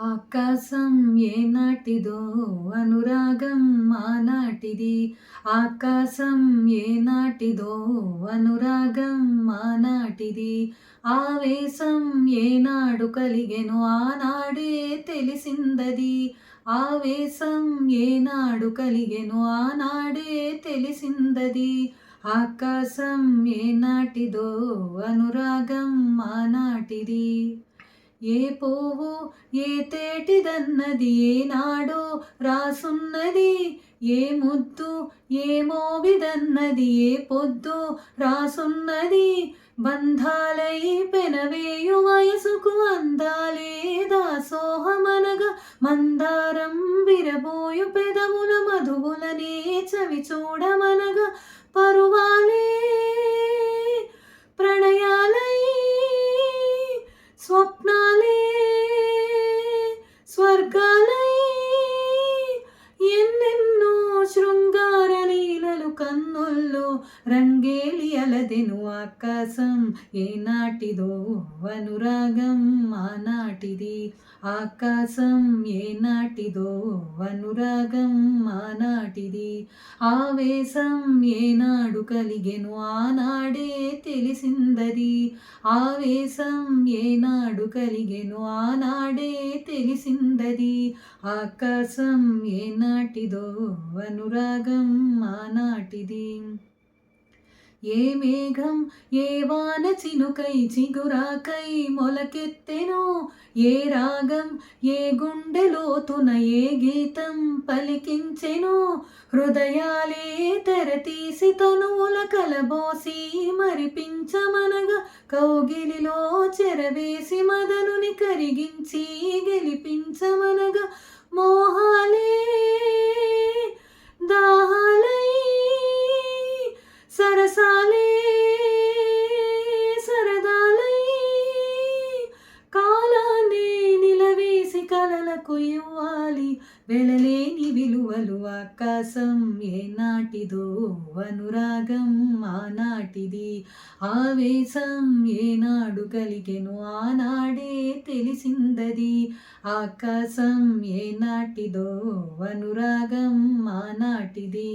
ఆకాశం ఏనాటిదో అనురాగం ఆనాటిది. ఆకాశం ఏనాటిదో అనురాగం ఆనాటిది. ఆవేశం ఏనాడు కలిగెను ఆనాడే తెలిసిందది. ఆవేశం ఏనాడు కలిగెను ఆనాడే తెలిసిందది. ఆకాశం ఏనాటిదో అనురాగం ఆనాటిది. ఏ పోవు ఏ తేటిదన్నది ఏనాడో రాసున్నది. ఏ ముద్దు ఏ మోవిదన్నది ఏ పొద్దు రాసున్నది. బంధాలై పెనవేయు వయసుకు అందాలే దాసోహమనగా మందారం విరబోయు పెదవుల మధువులనే చవి చూడమనగా పరువాలే ప్రణయాలై స్వప్నాలే స్వర్గాలై ఎన్నెన్నో శృంగార లీలలు కన్నుల్లో రంగేలి అలదెను. ఆకాశం ఏనాటిదో అనురాగం ఆనాటిది. ఆకాశం ఏనాటిదో అనురాగం ఆనాటిది. ఆవేశం ఏనాడు కలిగెను ఆనాడే తెలిసిందది. ఆవేశం ఏనాడు కలిగెను ఆనాడే తెలిసిందది. ఆకాశం ఏనాటిదో అనురాగం ఆనాటిది. ఏ మేఘం ఏ వాన చినుకై చిగురాకై మొలకెత్తెనో. ఏ రాగం ఏ గుండెలోతున ఏ గీతం పలికించెనో. హృదయాలే తెరతీసి తనువుల కలబోసి మరిపించమనగా కౌగిలిలో చెరవేసి మదనుని కరిగించి గెలిపించమనగా మోహాలే దాహాలై సరసాలే సరదాలై కాలాన్ని నిలవేసి కలలకు ఇవ్వాలి వెలలేని విలువలు. ఆకాశం ఏనాటిదో అనురాగం ఆనాటిది. ఆవేశం ఏనాడు కలిగెను ఆనాడే తెలిసిందది. ఆకాశం ఏనాటిదో అనురాగం ఆనాటిది.